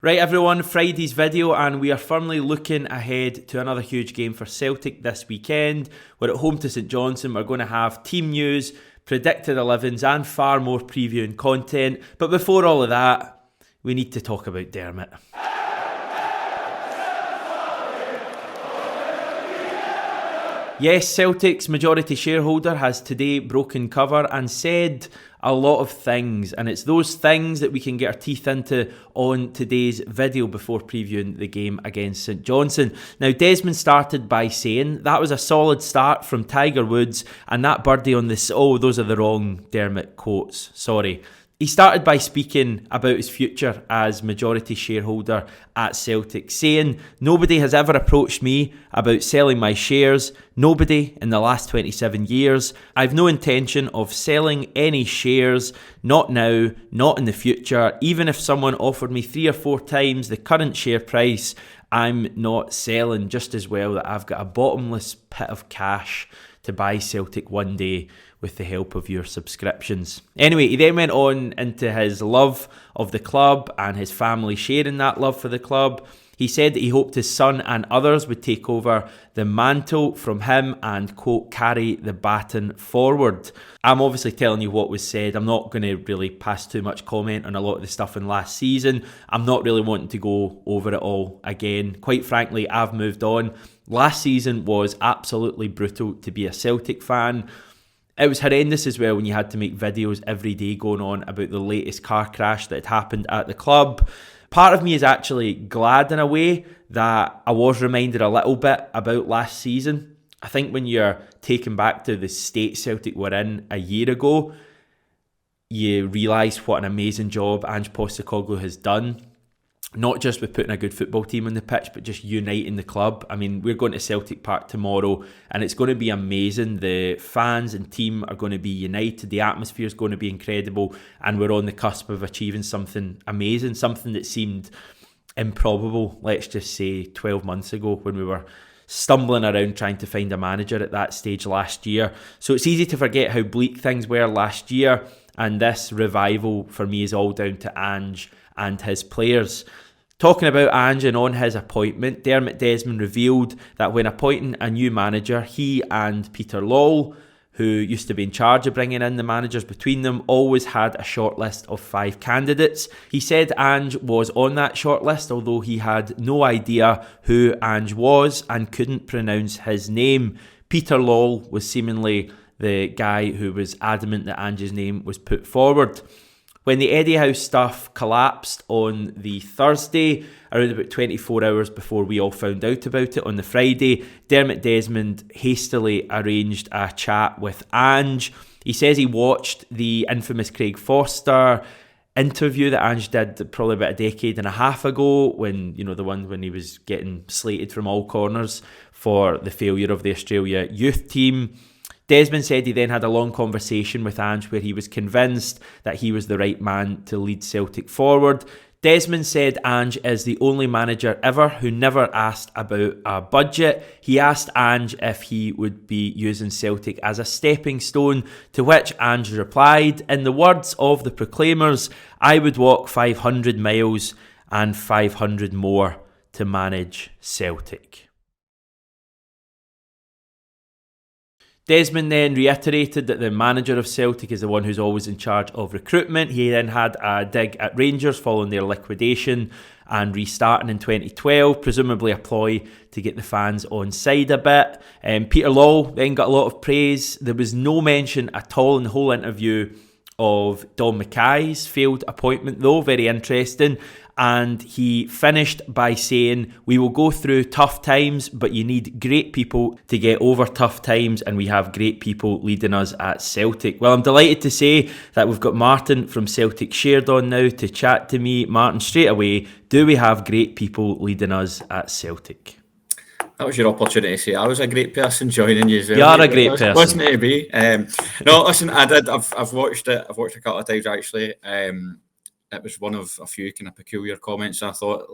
Right everyone, Friday's video, and we are firmly looking ahead to another huge game for Celtic this weekend. We're at home to St Johnstone. We're going to have team news, predicted 11s and far more previewing content. But before all of that, we need to talk about Dermot. Yes, Celtic's majority shareholder has today broken cover and said a lot of things, and it's those things that we can get our teeth into on today's video before previewing the game against St Johnstone. Now, Desmond started by saying that was a solid start from Tiger Woods, and that birdie on this, those are the wrong Dermot quotes, sorry. He started by speaking about his future as majority shareholder at Celtic, saying, "Nobody has ever approached me about selling my shares. Nobody in the last 27 years. I've no intention of selling any shares. Not now, not in the future. Even if someone offered me 3 or 4 times the current share price, I'm not selling. Just as well that I've got a bottomless pit of cash to buy Celtic one day with the help of your subscriptions." Anyway, he then went on into his love of the club and his family sharing that love for the club. He said that he hoped his son and others would take over the mantle from him and, quote, carry the baton forward. I'm obviously telling you what was said. I'm not going to really pass too much comment on a lot of the stuff in last season. I'm not really wanting to go over it all again. Quite frankly, I've moved on. Last season was absolutely brutal to be a Celtic fan. It was horrendous as well when you had to make videos every day going on about the latest car crash that had happened at the club. Part of me is actually glad in a way that I was reminded a little bit about last season. I think when you're taken back to the state Celtic were in a year ago, you realise what an amazing job Ange Postecoglou has done. Not just with putting a good football team on the pitch, but just uniting the club. I mean, we're going to Celtic Park tomorrow, and it's going to be amazing. The fans and team are going to be united. The atmosphere is going to be incredible, and we're on the cusp of achieving something amazing, something that seemed improbable, let's just say 12 months ago when we were stumbling around trying to find a manager at that stage last year. So it's easy to forget how bleak things were last year, and this revival for me is all down to Ange and his players. Talking about Ange and on his appointment, Dermot Desmond revealed that when appointing a new manager, he and Peter Lawwell, who used to be in charge of bringing in the managers between them, always had a short list of 5 candidates. He said Ange was on that short list, although he had no idea who Ange was and couldn't pronounce his name. Peter Lawwell was seemingly the guy who was adamant that Ange's name was put forward. When the Eddie House stuff collapsed on the Thursday, around about 24 hours before we all found out about it on the Friday, Dermot Desmond hastily arranged a chat with Ange. He says he watched the infamous Craig Foster interview that Ange did probably about a decade and a half ago, when, you know, the one when he was getting slated from all corners for the failure of the Australia youth team. Desmond said he then had a long conversation with Ange where he was convinced that he was the right man to lead Celtic forward. Desmond said Ange is the only manager ever who never asked about a budget. He asked Ange if he would be using Celtic as a stepping stone, to which Ange replied, in the words of the Proclaimers, "I would walk 500 miles and 500 more to manage Celtic." Desmond then reiterated that the manager of Celtic is the one who's always in charge of recruitment. He then had a dig at Rangers following their liquidation and restarting in 2012, presumably a ploy to get the fans on side a bit. Peter Lawwell then got a lot of praise. There was no mention at all in the whole interview of Don Mackay's failed appointment, though. Very interesting. And he finished by saying, "We will go through tough times, but you need great people to get over tough times, and we have great people leading us at Celtic." Well, I'm delighted to say that we've got Martin from Celtic Shared on now to chat to me. Martin, straight away, do we have great people leading us at Celtic? That was your opportunity to say I was a great person joining you as well. You are a great person. Wasn't it to be? No, listen, I did. I've watched it. I've watched a couple of times actually. It was one of a few kind of peculiar comments. I thought,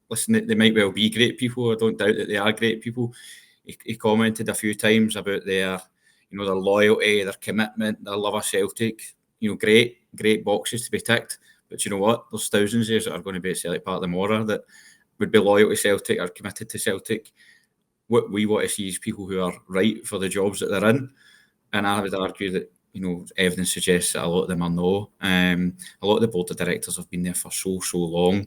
listen, they might well be great people. I don't doubt that they are great people. He commented a few times about their loyalty, their commitment, their love of Celtic. Great boxes to be ticked. But you know what? There's thousands of us that are going to be at Celtic Park tomorrow that would be loyal to Celtic or committed to Celtic. What we want to see is people who are right for the jobs that they're in. And I would argue that, evidence suggests that a lot of them are no. A lot of the board of directors have been there for so long.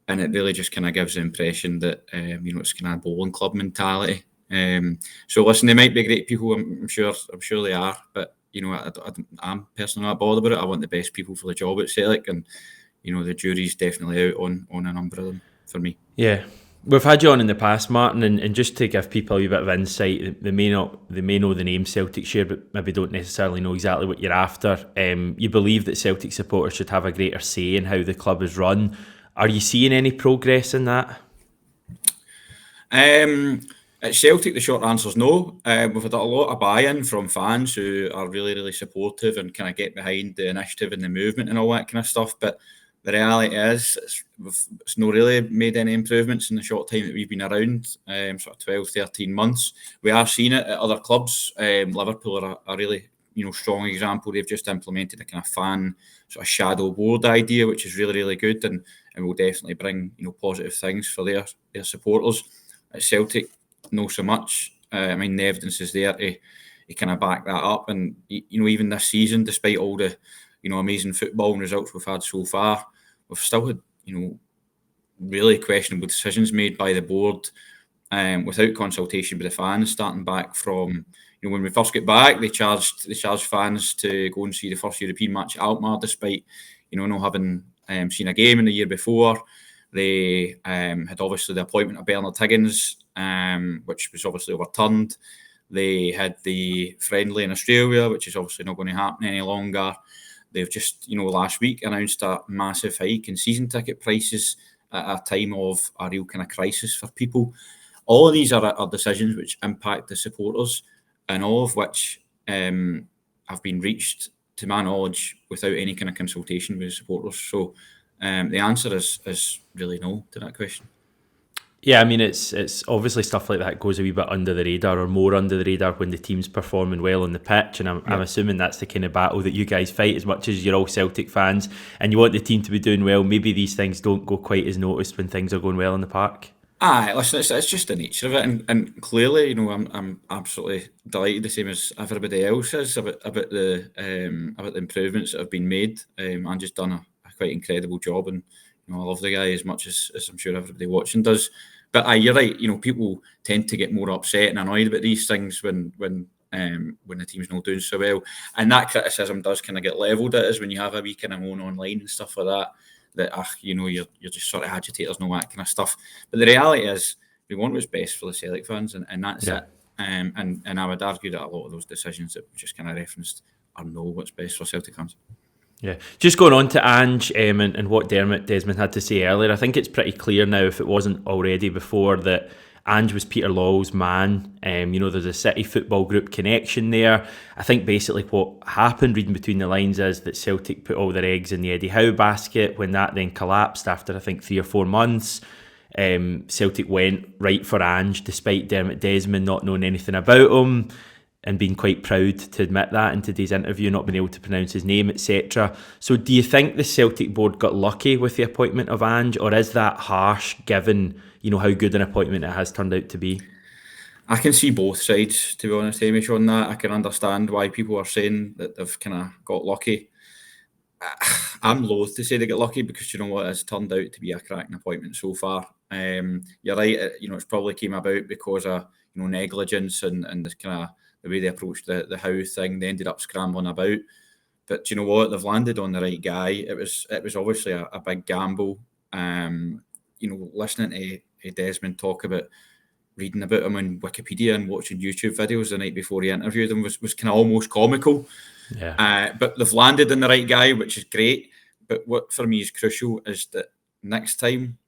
And it really just kind of gives the impression that, it's kind of a bowling club mentality. So listen, they might be great people. I'm sure they are. But, I'm personally not bothered about it. I want the best people for the job at Celtic. And, the jury's definitely out on a number of them for me. Yeah. We've had you on in the past, Martin, and just to give people a wee bit of insight, they may know the name Celtic Shared, but maybe don't necessarily know exactly what you're after. You believe that Celtic supporters should have a greater say in how the club is run. Are you seeing any progress in that? At Celtic, the short answer is no. We've had a lot of buy-in from fans who are really, really supportive and kind of get behind the initiative and the movement and all that kind of stuff, but the reality is, it's not really made any improvements in the short time that we've been around, sort of 12, 13 months. We are seeing it at other clubs. Liverpool are a really, strong example. They've just implemented a kind of fan sort of shadow board idea, which is really, really good and will definitely bring, positive things for their supporters. At Celtic, not so much. The evidence is there to kind of back that up. And, even this season, despite all the, amazing football and results we've had so far, we've still had, really questionable decisions made by the board without consultation with the fans, starting back from, when we first get back, they charged fans to go and see the first European match at Alkmaar, despite, not having seen a game in the year before. They had obviously the appointment of Bernard Higgins, which was obviously overturned. They had the friendly in Australia, which is obviously not going to happen any longer. They've just, last week announced a massive hike in season ticket prices at a time of a real kind of crisis for people. All of these are decisions which impact the supporters, and all of which have been reached, to my knowledge, without any kind of consultation with the supporters. So the answer is really no to that question. Yeah, it's obviously stuff like that goes a wee bit under the radar, or more under the radar, when the team's performing well on the pitch, and I'm assuming that's the kind of battle that you guys fight. As much as you're all Celtic fans and you want the team to be doing well, maybe these things don't go quite as noticed when things are going well in the park. Aye, listen, it's just the nature of it, and clearly, I'm absolutely delighted, the same as everybody else is, about the improvements that have been made. Andrew's done a quite incredible job, and I love the guy as much as I'm sure everybody watching does. But you're right. People tend to get more upset and annoyed about these things when the team's not doing so well, and that criticism does kind of get levelled at us when you have a wee kind of moan online and stuff like that. You're just sort of agitators and all that kind of stuff. But the reality is, we want what's best for the Celtic fans, and that's it. And I would argue that a lot of those decisions that we just kind of referenced are no what's best for Celtic fans. Yeah, just going on to Ange and what Dermot Desmond had to say earlier, I think it's pretty clear now, if it wasn't already before, that Ange was Peter Lawwell's man. There's a City Football Group connection there. I think basically what happened, reading between the lines, is that Celtic put all their eggs in the Eddie Howe basket. When that then collapsed after, I think, 3 or 4 months, Celtic went right for Ange, despite Dermot Desmond not knowing anything about him, and being quite proud to admit that in today's interview, not being able to pronounce his name, etc. So do you think the Celtic board got lucky with the appointment of Ange, or is that harsh given, how good an appointment it has turned out to be? I can see both sides, to be honest, Hamish, on that. I can understand why people are saying that they've kind of got lucky. I'm loath to say they get lucky, because you know what, it's turned out to be a cracking appointment so far. You're right, it's probably came about because of negligence and the kind of the way they approached the Howe thing. They ended up scrambling about, but you know what, they've landed on the right guy. It was obviously a big gamble. Listening to Desmond talk about reading about him on Wikipedia and watching YouTube videos the night before he interviewed him was kind of almost comical. Yeah. But they've landed on the right guy, which is great. But what for me is crucial is that next time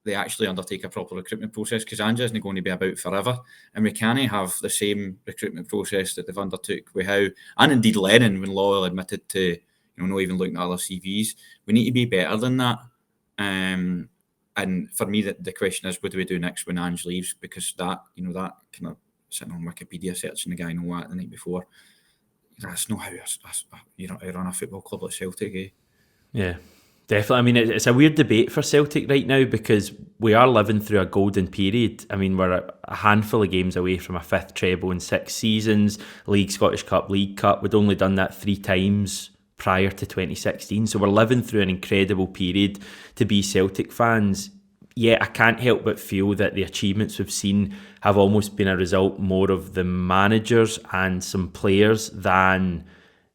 they actually undertake a proper recruitment process, because Ange isn't going to be about forever, and we can't have the same recruitment process that they've undertook with Howe, and indeed Lennon, when Lawwell admitted to not even looking at other CVs. We need to be better than that. And for me, the question is, what do we do next when Ange leaves? Because that kind of sitting on Wikipedia searching the guy and all that the night before, that's not how you run a football club like Celtic, eh? Yeah. Definitely. I mean, it's a weird debate for Celtic right now because we are living through a golden period. I mean, we're a handful of games away from a 5th treble in 6 seasons, League, Scottish Cup, League Cup. We'd only done that 3 times prior to 2016. So we're living through an incredible period to be Celtic fans. Yet I can't help but feel that the achievements we've seen have almost been a result more of the managers and some players than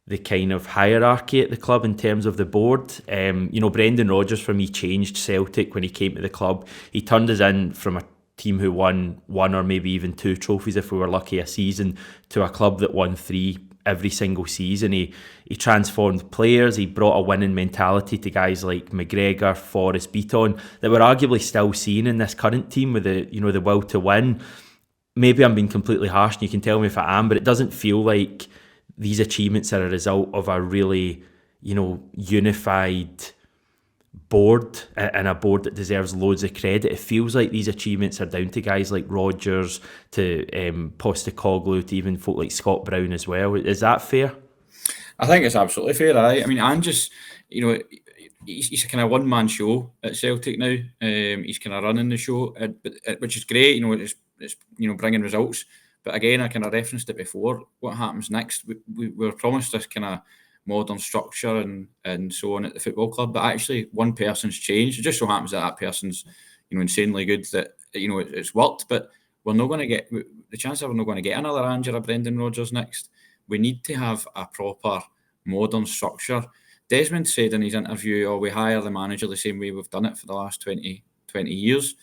the kind of hierarchy at the club in terms of the board. Brendan Rodgers for me changed Celtic when he came to the club. He turned us in from a team who won 1 or maybe even 2 trophies if we were lucky a season to a club that won 3 every single season. He transformed players. He brought a winning mentality to guys like McGregor, Forrest, Beaton that we're arguably still seeing in this current team with the will to win. Maybe I'm being completely harsh and you can tell me if I am, but it doesn't feel like these achievements are a result of a really, unified board and a board that deserves loads of credit. It feels like these achievements are down to guys like Rodgers, to Postecoglou, to even folk like Scott Brown as well. Is that fair? I think it's absolutely fair. Right? I mean, Ange's, he's a kind of one-man show at Celtic now. He's kind of running the show, which is great. It's bringing results. But again, I kind of referenced it before. What happens next? We were promised this kind of modern structure and so on at the football club, but actually one person's changed. It just so happens that person's insanely good, that it's worked. But we're not going to get the chance that we're not going to get another Ange or a Brendan Rodgers next. We need to have a proper modern structure. Desmond said in his interview, we hire the manager the same way we've done it for the last 20 years,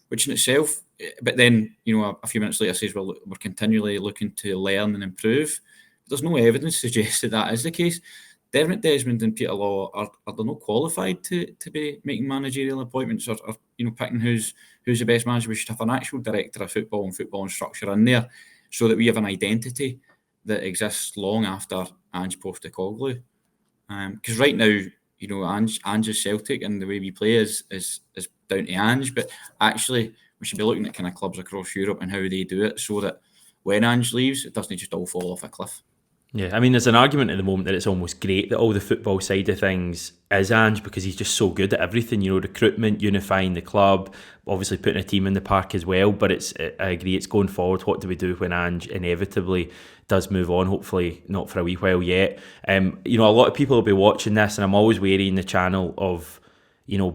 which in itself. But then, a few minutes later says, we're continually looking to learn and improve. There's no evidence to suggest that is the case. Dermot Desmond and Peter Law are they not qualified to be making managerial appointments or picking who's the best manager. We should have an actual director of football and structure in there so that we have an identity that exists long after Ange Postecoglou. Because right now, Ange's Celtic and the way we play is down to Ange, but actually we should be looking at kind of clubs across Europe and how they do it so that when Ange leaves, it doesn't just all fall off a cliff. Yeah, I mean, there's an argument at the moment that it's almost great that all the football side of things is Ange because he's just so good at everything, recruitment, unifying the club, obviously putting a team in the park as well. But I agree, it's going forward. What do we do when Ange inevitably does move on? Hopefully not for a wee while yet. A lot of people will be watching this, and I'm always wary in the channel of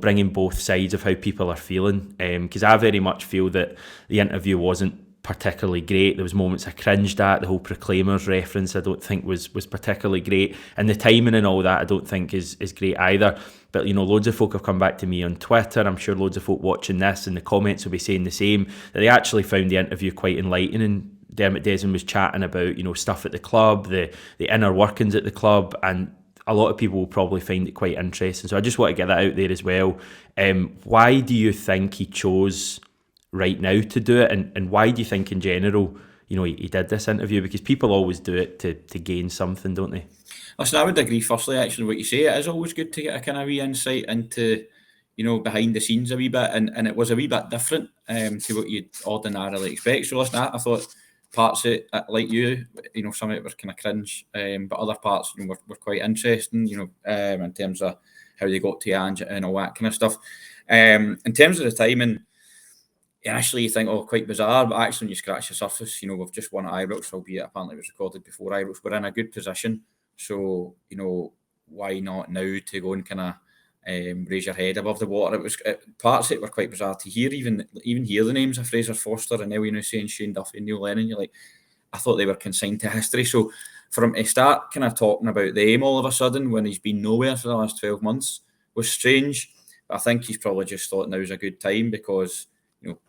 bringing both sides of how people are feeling, because I very much feel that the interview wasn't particularly great. There was moments I cringed at. The whole Proclaimers reference I don't think was particularly great, and the timing and all that I don't think is great either. But loads of folk have come back to me on Twitter. I'm sure loads of folk watching this in the comments will be saying the same, that they actually found the interview quite enlightening. Dermot Desmond was chatting about stuff at the club, the inner workings at the club, and a lot of people will probably find it quite interesting. So I just want to get that out there as well. Why do you think he chose right now to do it, and why do you think in general he did this interview? Because people always do it to gain something, don't they? Listen, I would agree firstly actually what you say. It is always good to get a kind of wee insight into behind the scenes a wee bit, and it was a wee bit different to what you'd ordinarily expect. So listen, I thought parts of it, like some of it was kind of cringe, but other parts were quite interesting, in terms of how they got to Ange and all that kind of stuff. In terms of the timing, initially you think, quite bizarre, but actually when you scratch the surface, we've just won at Ibrox, albeit apparently it was recorded before Ibrox. We're in a good position, so why not now to go and kind of raise your head above the water? Parts of it were quite bizarre to hear, even hear the names of Fraser Forster and Ellie Hussein, Shane Duffy and Neil Lennon. You're like, I thought they were consigned to history. So for him to start kind of talking about them all of a sudden when he's been nowhere for the last 12 months was strange. But I think he's probably just thought now's a good time because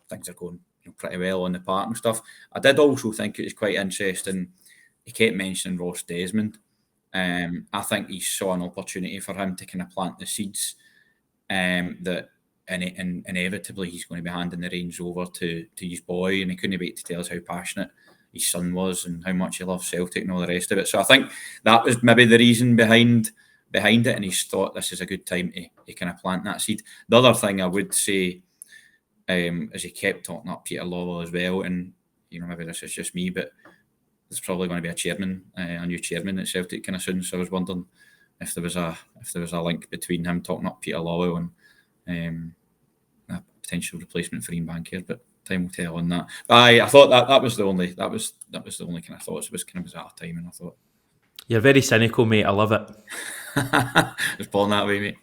things are going pretty well on the park and stuff. I did also think it was quite interesting. He kept mentioning Ross Desmond. I think he saw an opportunity for him to kind of plant the seeds that inevitably he's going to be handing the reins over to his boy, and he couldn't wait to tell us how passionate his son was and how much he loved Celtic and all the rest of it. So I think that was maybe the reason behind it, and he's thought this is a good time to kind of plant that seed. The other thing I would say is he kept talking up Peter Lawwell as well, and maybe this is just me, but there's probably going to be a new chairman at Celtic kind of soon. So I was wondering if there was a link between him talking up Peter Lawwell and a potential replacement for Ian Bankier, but time will tell on that. But I thought that was the only kind of thoughts. It was kind of bizarre timing, I thought. You're very cynical, mate. I love it. It's born that way, mate.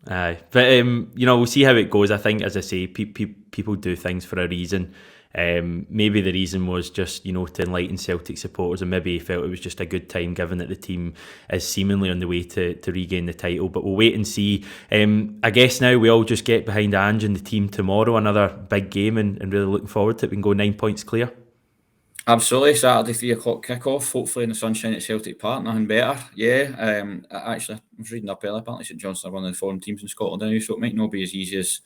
Aye, but we'll see how it goes. I think, as I say, people do things for a reason. Maybe the reason was just, to enlighten Celtic supporters, and maybe he felt it was just a good time given that the team is seemingly on the way to regain the title. But we'll wait and see. I guess now we all just get behind Ange and the team tomorrow, another big game, and really looking forward to it. We can go 9 points clear. Absolutely, Saturday 3 o'clock kickoff, hopefully in the sunshine at Celtic Park, nothing better. Yeah, actually, I was reading up earlier, apparently St Johnstone are one of the foreign teams in Scotland now, so it might not be as easy as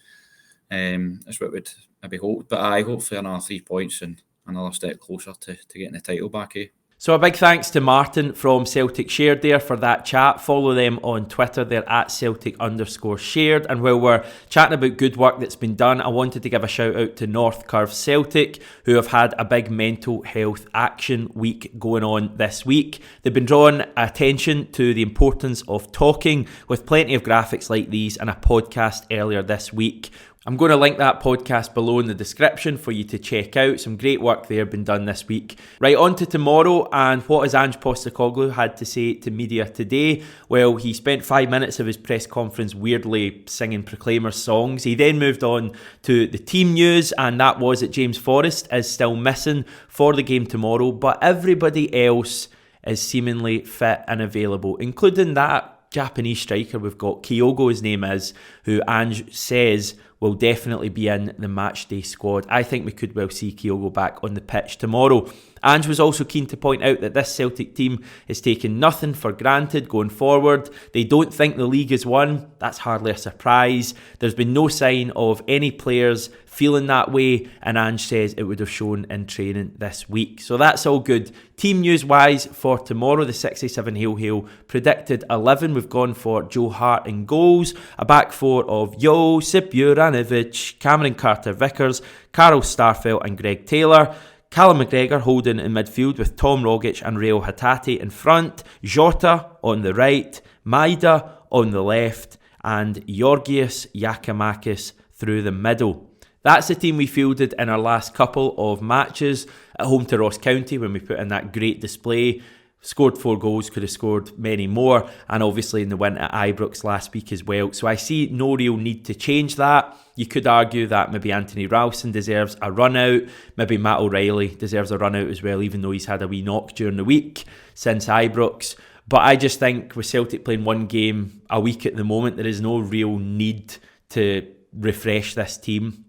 what would maybe hoped. But hopefully another 3 points and another step closer to getting the title back. So a big thanks to Martin from Celtic Shared there for that chat. Follow them on Twitter. They're at Celtic_Shared. And while we're chatting about good work that's been done, I wanted to give a shout out to North Curve Celtic, who have had a big mental health action week going on this week. They've been drawing attention to the importance of talking, with plenty of graphics like these and a podcast earlier this week. I'm going to link that podcast below in the description for you to check out. Some great work there been done this week. Right, on to tomorrow, and what has Ange Postecoglou had to say to media today? Well, he spent 5 minutes of his press conference weirdly singing Proclaimers songs. He then moved on to the team news, and that was that James Forrest is still missing for the game tomorrow, but everybody else is seemingly fit and available, including that Japanese striker we've got, Kyogo his name is, who Ange says will definitely be in the matchday squad. I think we could well see Kyogo back on the pitch tomorrow. Ange was also keen to point out that this Celtic team is taking nothing for granted going forward. They don't think the league is won. That's hardly a surprise. There's been no sign of any players feeling that way, and Ange says it would have shown in training this week. So that's all good. Team news wise for tomorrow, the 67 Hail predicted 11. We've gone for Joe Hart in goals, a back four of Josip Juranovic, Cameron Carter-Vickers, Carl Starfelt and Greg Taylor. Callum McGregor holding in midfield with Tom Rogic and Reo Hatate in front, Jota on the right, Maida on the left, and Georgios Giakoumakis through the middle. That's the team we fielded in our last couple of matches at home to Ross County when we put in that great display. Scored 4 goals, could have scored many more, and obviously in the win at Ibrox last week as well. So I see no real need to change that. You could argue that maybe Anthony Ralston deserves a run out, maybe Matt O'Reilly deserves a run out as well, even though he's had a wee knock during the week since Ibrox. But I just think with Celtic playing one game a week at the moment, there is no real need to refresh this team.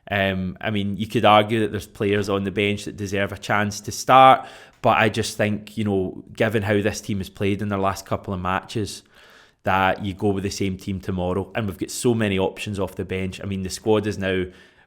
I mean, you could argue that there's players on the bench that deserve a chance to start, but I just think, given how this team has played in their last couple of matches, that you go with the same team tomorrow. And we've got so many options off the bench. I mean, the squad is now,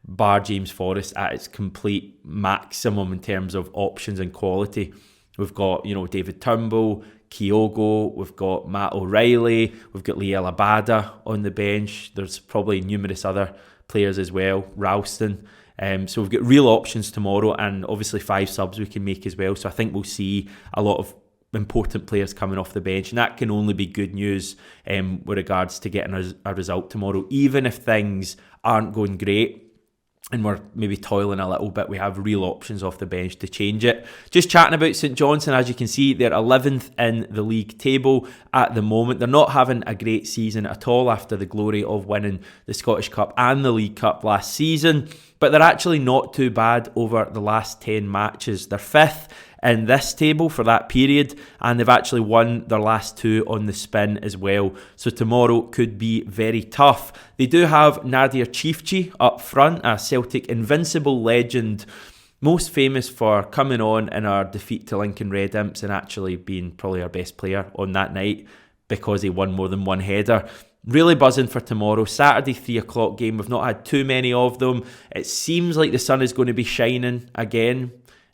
bar James Forrest, at its complete maximum in terms of options and quality. We've got, David Turnbull, Kyogo, we've got Matt O'Reilly, we've got Liel Abada on the bench. There's probably numerous other players as well, Ralston. So we've got real options tomorrow, and obviously 5 subs we can make as well. So I think we'll see a lot of important players coming off the bench, and that can only be good news with regards to getting a result tomorrow. Even if things aren't going great and we're maybe toiling a little bit, we have real options off the bench to change it. Just chatting about St Johnstone, as you can see, they're 11th in the league table at the moment. They're not having a great season at all after the glory of winning the Scottish Cup and the League Cup last season, but they're actually not too bad over the last 10 matches. They're 5th in this table for that period, and they've actually won their last 2 on the spin as well. So tomorrow could be very tough. They do have Nadir Chifchi up front, a Celtic invincible legend, most famous for coming on in our defeat to Lincoln Red Imps and actually being probably our best player on that night because he won more than one header. Really buzzing for tomorrow. Saturday 3 o'clock game. We've not had too many of them. It seems like the sun is going to be shining again.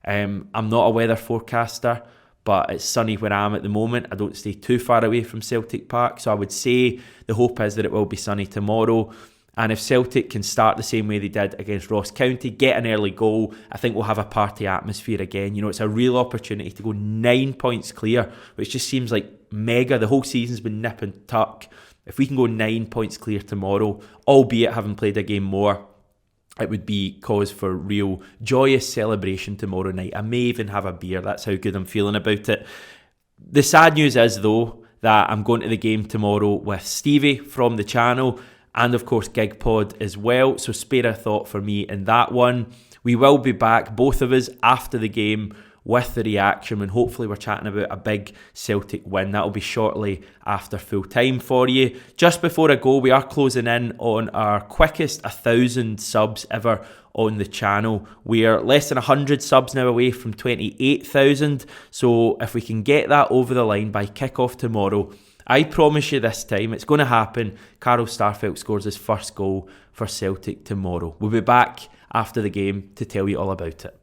I'm not a weather forecaster, but it's sunny where I am at the moment. I don't stay too far away from Celtic Park, so I would say the hope is that it will be sunny tomorrow. And if Celtic can start the same way they did against Ross County, get an early goal, I think we'll have a party atmosphere again. It's a real opportunity to go 9 points clear, which just seems like mega. The whole season's been nip and tuck. If we can go 9 points clear tomorrow, albeit having played a game more, it would be cause for real joyous celebration tomorrow night. I may even have a beer. That's how good I'm feeling about it. The sad news is, though, that I'm going to the game tomorrow with Stevie from the channel and, of course, GigPod as well. So spare a thought for me in that one. We will be back, both of us, after the game with the reaction, and hopefully we're chatting about a big Celtic win. That'll be shortly after full time for you. Just before I go, we are closing in on our quickest 1,000 subs ever on the channel. We are less than 100 subs now away from 28,000. So if we can get that over the line by kick-off tomorrow, I promise you this time it's going to happen. Carl Starfelt scores his first goal for Celtic tomorrow. We'll be back after the game to tell you all about it.